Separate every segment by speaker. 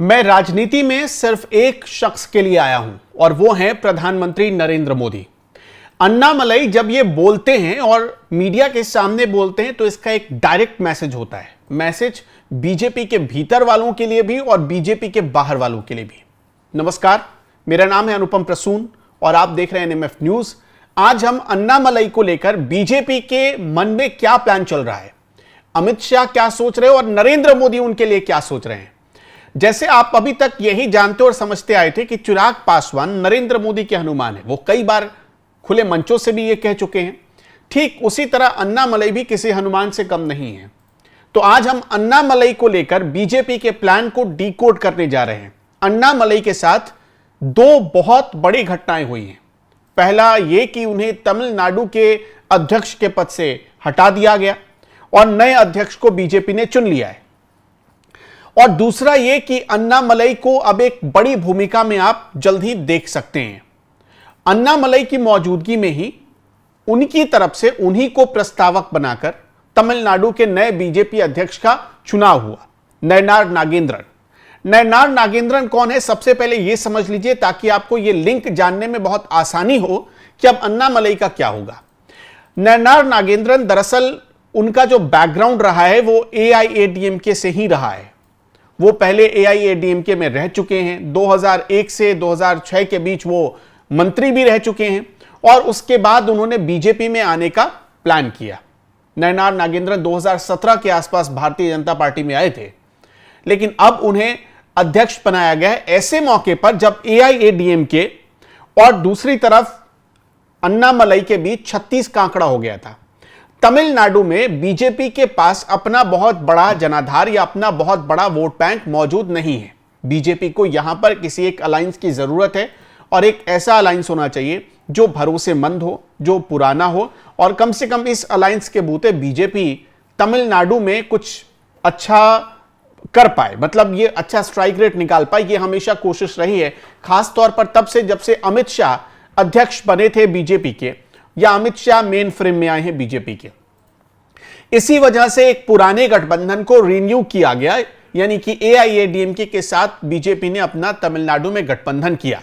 Speaker 1: मैं राजनीति में सिर्फ एक शख्स के लिए आया हूं और वो है प्रधानमंत्री नरेंद्र मोदी। अन्नामलई जब ये बोलते हैं और मीडिया के सामने बोलते हैं तो इसका एक डायरेक्ट मैसेज होता है। मैसेज बीजेपी के भीतर वालों के लिए भी और बीजेपी के बाहर वालों के लिए भी। नमस्कार, मेरा नाम है अनुपम प्रसून और आप देख रहे हैं एनएमएफ न्यूज। आज हम अन्नामलई को लेकर बीजेपी के मन में क्या प्लान चल रहा है, अमित शाह क्या सोच रहे हैं और नरेंद्र मोदी उनके लिए क्या सोच रहे हैं। जैसे आप अभी तक यही जानते और समझते आए थे कि चिराग पासवान नरेंद्र मोदी के हनुमान है, वो कई बार खुले मंचों से भी ये कह चुके हैं। ठीक उसी तरह अन्नामलई भी किसी हनुमान से कम नहीं है। तो आज हम अन्नामलई को लेकर बीजेपी के प्लान को डीकोड करने जा रहे हैं। अन्नामलई के साथ दो बहुत बड़ी घटनाएं हुई हैं। पहला यह कि उन्हें तमिलनाडु के अध्यक्ष के पद से हटा दिया गया और नए अध्यक्ष को बीजेपी ने चुन लिया है। और दूसरा यह कि अन्नामलई को अब एक बड़ी भूमिका में आप जल्द ही देख सकते हैं। अन्नामलई की मौजूदगी में ही उनकी तरफ से उन्हीं को प्रस्तावक बनाकर तमिलनाडु के नए बीजेपी अध्यक्ष का चुनाव हुआ, नयनार नागेंद्रन। नयनार नागेंद्रन कौन है, सबसे पहले यह समझ लीजिए ताकि आपको यह लिंक जानने में बहुत आसानी हो कि अब अन्नामलई का क्या होगा। नयनार नागेंद्रन दरअसल उनका जो बैकग्राउंड रहा है वो एआईएडीएमके से ही रहा है। वो पहले एआईएडीएमके में रह चुके हैं, 2001 से 2006 के बीच वो मंत्री भी रह चुके हैं और उसके बाद उन्होंने बीजेपी में आने का प्लान किया। नयनार नागेंद्रन 2017 के आसपास भारतीय जनता पार्टी में आए थे, लेकिन अब उन्हें अध्यक्ष बनाया गया है ऐसे मौके पर जब एआईएडीएमके और दूसरी तरफ अन्नामलई के बीच 36 का आंकड़ा हो गया था। तमिलनाडु में बीजेपी के पास अपना बहुत बड़ा जनाधार या अपना बहुत बड़ा वोट बैंक मौजूद नहीं है। बीजेपी को यहां पर किसी एक अलायंस की जरूरत है और एक ऐसा अलायंस होना चाहिए जो भरोसेमंद हो, जो पुराना हो और कम से कम इस अलायंस के बूते बीजेपी तमिलनाडु में कुछ अच्छा कर पाए, मतलब ये अच्छा स्ट्राइक रेट निकाल पाए। ये हमेशा कोशिश रही है, खासतौर पर तब से जब से अमित शाह अध्यक्ष बने थे बीजेपी के, या अमित शाह मेन फ्रेम में आए हैं बीजेपी के। इसी वजह से एक पुराने गठबंधन को रिन्यू किया गया, यानी कि एआईएडीएमके के साथ बीजेपी ने अपना तमिलनाडु में गठबंधन किया।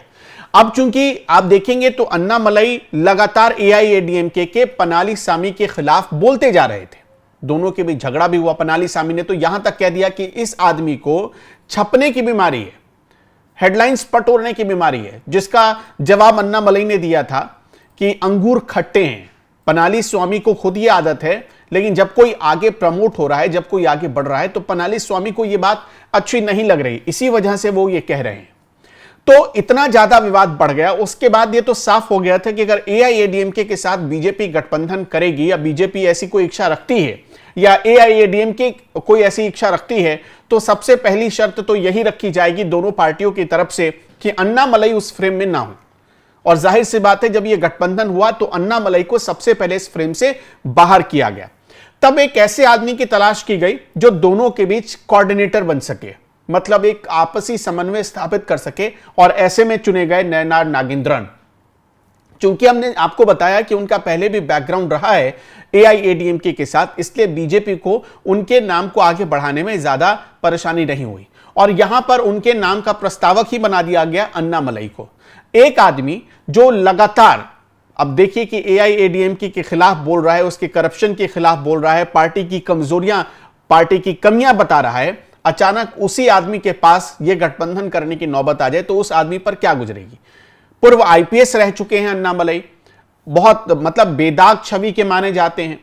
Speaker 1: अब चूंकि आप देखेंगे तो अन्नामलई लगातार एआईएडीएमके के पनाली सामी के खिलाफ बोलते जा रहे थे। दोनों के बीच झगड़ा भी हुआ। पनाली सामी ने तो यहां तक कह दिया कि इस आदमी को छपने की बीमारी है, हेडलाइंस पटोरने की बीमारी है, जिसका जवाब अन्नामलई ने दिया था कि अंगूर खट्टे हैं। पनाली स्वामी को खुद ये आदत है, लेकिन जब कोई आगे प्रमोट हो रहा है, जब कोई आगे बढ़ रहा है तो पनाली स्वामी को यह बात अच्छी नहीं लग रही, इसी वजह से वो ये कह रहे हैं। तो इतना ज्यादा विवाद बढ़ गया। उसके बाद ये तो साफ हो गया था कि अगर एआईएडीएमके के साथ बीजेपी गठबंधन करेगी या बीजेपी ऐसी कोई इच्छा रखती है या एआईएडीएमके कोई ऐसी इच्छा रखती है तो सबसे पहली शर्त तो यही रखी जाएगी दोनों पार्टियों की तरफ से कि अन्नामलई उस फ्रेम में ना हो। और जाहिर सी बात है, जब यह गठबंधन हुआ तो अन्नामलई को सबसे पहले इस फ्रेम से बाहर किया गया। तब एक ऐसे आदमी की तलाश की गई जो दोनों के बीच कोऑर्डिनेटर बन सके, मतलब एक आपसी समन्वय स्थापित कर सके, और ऐसे में चुने गए नयनार नागेंद्रन। चूंकि हमने आपको बताया कि उनका पहले भी बैकग्राउंड रहा है एआईएडीएमके के साथ, इसलिए बीजेपी को उनके नाम को आगे बढ़ाने में ज्यादा परेशानी नहीं हुई और यहां पर उनके नाम का प्रस्तावक ही बना दिया गया अन्नामलई को। एक आदमी जो लगातार, अब देखिए कि एआईएडीएमके के खिलाफ बोल रहा है, उसके करप्शन के खिलाफ बोल रहा है, पार्टी की कमजोरियां, पार्टी की कमियां बता रहा है, अचानक उसी आदमी के पास यह गठबंधन करने की नौबत आ जाए तो उस आदमी पर क्या गुजरेगी। पूर्व आईपीएस रह चुके हैं अन्नामलई, बहुत मतलब बेदाग छवि के माने जाते हैं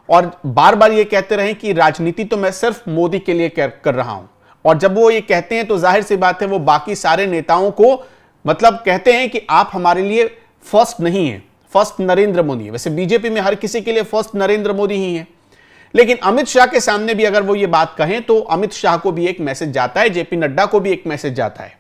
Speaker 1: और बार बार ये कहते रहे कि राजनीति तो मैं सिर्फ मोदी के लिए कर रहा हूं। और जब वो ये कहते हैं तो जाहिर सी बात है वो बाकी सारे नेताओं को मतलब कहते हैं कि आप हमारे लिए फर्स्ट नहीं है, फर्स्ट नरेंद्र मोदी है। वैसे बीजेपी में हर किसी के लिए फर्स्ट नरेंद्र मोदी ही है, लेकिन अमित शाह के सामने भी अगर वो ये बात कहें तो अमित शाह को भी एक मैसेज जाता है, जेपी नड्डा को भी एक मैसेज जाता है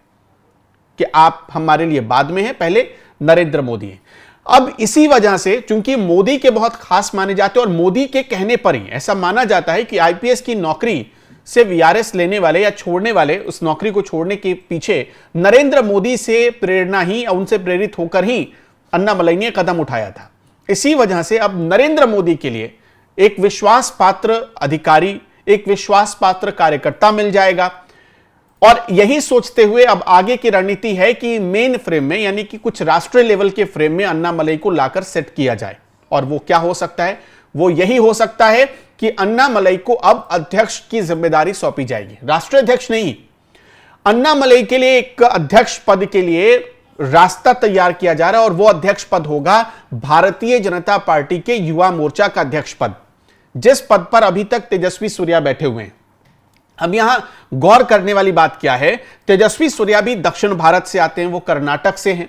Speaker 1: कि आप हमारे लिए बाद में हैं, पहले नरेंद्र मोदी हैं। अब इसी वजह से चूंकि मोदी के बहुत खास माने जाते हैं और मोदी के कहने पर ही ऐसा माना जाता है कि आईपीएस की नौकरी से वीआरएस लेने वाले या छोड़ने वाले, उस नौकरी को छोड़ने के पीछे नरेंद्र मोदी से प्रेरणा ही, उनसे प्रेरित होकर ही अन्नामलई ने कदम उठाया था। इसी वजह से अब नरेंद्र मोदी के लिए एक विश्वास पात्र अधिकारी, एक विश्वास पात्र कार्यकर्ता मिल जाएगा। और यही सोचते हुए अब आगे की रणनीति है कि मेन फ्रेम में, यानी कि कुछ राष्ट्रीय लेवल के फ्रेम में अन्नामलई को लाकर सेट किया जाए। और वो क्या हो सकता है? वो यही हो सकता है कि अन्नामलई को अब अध्यक्ष की जिम्मेदारी सौंपी जाएगी, राष्ट्रीय अध्यक्ष नहीं। अन्नामलई के लिए एक अध्यक्ष पद के लिए रास्ता तैयार किया जा रहा है और वो अध्यक्ष पद होगा भारतीय जनता पार्टी के युवा मोर्चा का अध्यक्ष पद, जिस पद पर अभी तक तेजस्वी सूर्या बैठे हुए हैं। अब यहां गौर करने वाली बात क्या है, तेजस्वी सूर्या भी दक्षिण भारत से आते हैं, वो कर्नाटक से हैं,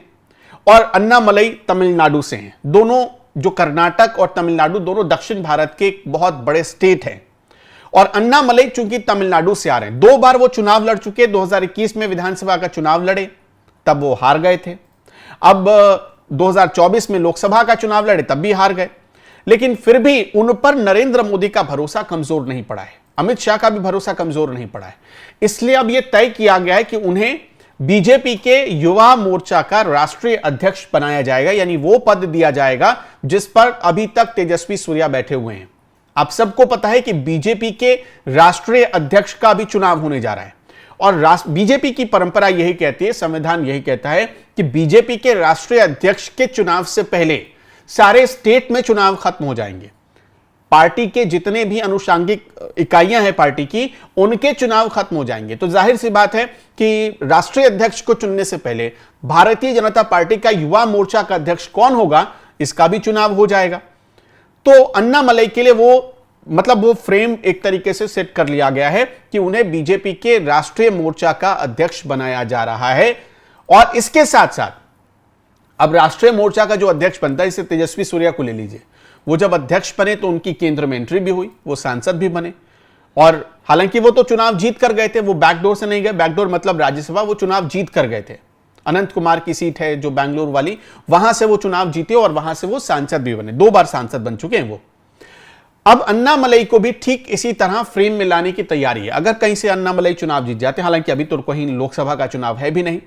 Speaker 1: और अन्नामलई तमिलनाडु से हैं। दोनों, जो कर्नाटक और तमिलनाडु, दोनों दक्षिण भारत के एक बहुत बड़े स्टेट हैं। और अन्नामलई चूंकि तमिलनाडु से आ रहे हैं, 2 बार वो चुनाव लड़ चुके, 2021 में विधानसभा का चुनाव लड़े, तब वो हार गए थे। अब 2024 में लोकसभा का चुनाव लड़े, तब भी हार गए। लेकिन फिर भी उन पर नरेंद्र मोदी का भरोसा कमजोर नहीं पड़ा है, अमित शाह का भी भरोसा कमजोर नहीं पड़ा है। इसलिए अब यह तय किया गया है कि उन्हें बीजेपी के युवा मोर्चा का राष्ट्रीय अध्यक्ष बनाया जाएगा, यानी वो पद दिया जाएगा जिस पर अभी तक तेजस्वी सूर्या बैठे हुए हैं। आप सबको पता है कि बीजेपी के राष्ट्रीय अध्यक्ष का भी चुनाव होने जा रहा है, और बीजेपी की परंपरा यही कहती है, संविधान यही कहता है कि बीजेपी के राष्ट्रीय अध्यक्ष के चुनाव से पहले सारे स्टेट में चुनाव खत्म हो जाएंगे। पार्टी के जितने भी अनुषांगिक इकाइयां हैं पार्टी की, उनके चुनाव खत्म हो जाएंगे। तो जाहिर सी बात है कि राष्ट्रीय अध्यक्ष को चुनने से पहले भारतीय जनता पार्टी का युवा मोर्चा का अध्यक्ष कौन होगा, इसका भी चुनाव हो जाएगा। तो अन्नामलई के लिए वो फ्रेम एक तरीके से सेट कर लिया गया है कि उन्हें बीजेपी के राष्ट्रीय मोर्चा का अध्यक्ष बनाया जा रहा है। और इसके साथ साथ अब राष्ट्रीय मोर्चा का जो अध्यक्ष बनता है, इसे तेजस्वी सूर्या को ले लीजिए, वो जब अध्यक्ष बने तो उनकी केंद्र में एंट्री भी हुई, वो सांसद भी बने। और हालांकि वो तो चुनाव जीत कर गए थे, वो बैकडोर से नहीं गए, बैकडोर मतलब राज्यसभा, वो चुनाव जीत कर गए थे। अनंत कुमार की सीट है जो बेंगलुरु वाली, वहां से वो चुनाव जीते और वहां से वो सांसद भी बने, 2 बार सांसद बन चुके हैं वो। अब अन्नामलई को भी ठीक इसी तरह फ्रेम में लाने की तैयारी है। अगर कहीं से अन्नामलई चुनाव जीत जाते, हालांकि अभी तो कहीं लोकसभा का चुनाव है भी नहीं,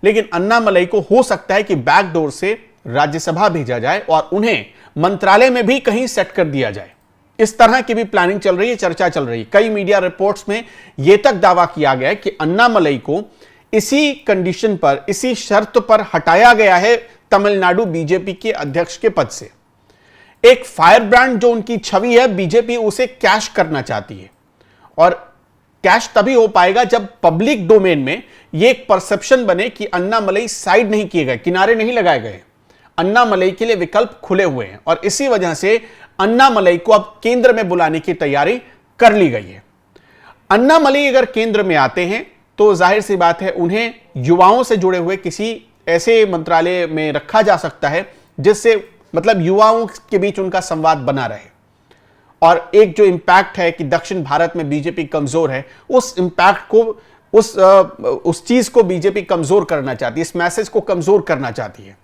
Speaker 1: लेकिन अन्नामलई को हो सकता है कि बैकडोर से राज्यसभा भेजा जाए और उन्हें मंत्रालय में भी कहीं सेट कर दिया जाए। इस तरह की भी प्लानिंग चल रही है, चर्चा चल रही है। कई मीडिया रिपोर्ट्स में यह तक दावा किया गया है कि अन्नामलई को इसी कंडीशन पर, इसी शर्त पर हटाया गया है तमिलनाडु बीजेपी के अध्यक्ष के पद से। एक फायर ब्रांड जो उनकी छवि है, बीजेपी उसे कैश करना चाहती है, और कैश तभी हो पाएगा जब पब्लिक डोमेन में यह एक परसेप्शन बने कि अन्नामलई साइड नहीं किए गए, किनारे नहीं लगाए गए। अन्नामलई के लिए विकल्प खुले हुए हैं, और इसी वजह से अन्नामलई को अब केंद्र में बुलाने की तैयारी कर ली गई है। अन्नामलई अगर केंद्र में आते हैं तो जाहिर सी बात है उन्हें युवाओं से जुड़े हुए किसी ऐसे मंत्रालय में रखा जा सकता है जिससे युवाओं के बीच उनका संवाद बना रहे। और एक जो इंपैक्ट है कि दक्षिण भारत में बीजेपी कमजोर है, उस इंपैक्ट को, उस चीज को बीजेपी कमजोर करना चाहती है, इस मैसेज को कमजोर करना चाहती है।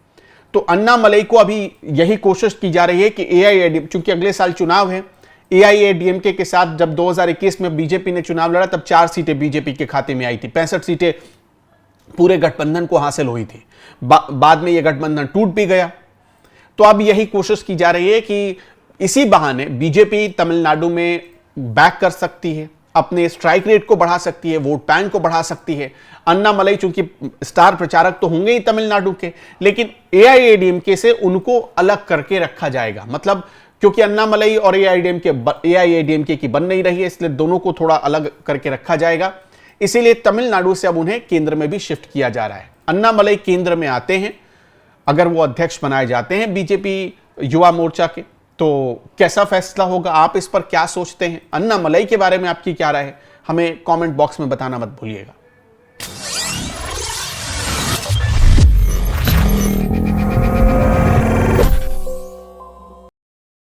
Speaker 1: तो अन्नामलई को अभी यही कोशिश की जा रही है कि एआईएडीएमके, चूंकि अगले साल चुनाव है, एआईएडीएमके के साथ जब 2021 में बीजेपी ने चुनाव लड़ा तब 4 सीटें बीजेपी के खाते में आई थी, 65 सीटें पूरे गठबंधन को हासिल हुई थी। बाद में यह गठबंधन टूट भी गया। तो अब यही कोशिश की जा रही है कि इसी बहाने बीजेपी तमिलनाडु में बैक कर सकती है, अपने स्ट्राइक रेट को बढ़ा सकती है, वोट बैंक को बढ़ा सकती है। अन्नामलई चूंकि स्टार प्रचारक तो होंगे ही तमिलनाडु के, लेकिन एआईएडीएमके से उनको अलग करके रखा जाएगा। क्योंकि अन्नामलई और एआईएडीएमके की बन नहीं रही है, इसलिए दोनों को थोड़ा अलग करके रखा जाएगा। इसीलिए तमिलनाडु से अब उन्हें केंद्र में भी शिफ्ट किया जा रहा है। अन्नामलई केंद्र में आते हैं, अगर वो अध्यक्ष बनाए जाते हैं बीजेपी युवा मोर्चा के, तो कैसा फैसला होगा? आप इस पर क्या सोचते हैं? अन्नामलई के बारे में आपकी क्या राय है? हमें कमेंट बॉक्स में बताना मत भूलिएगा।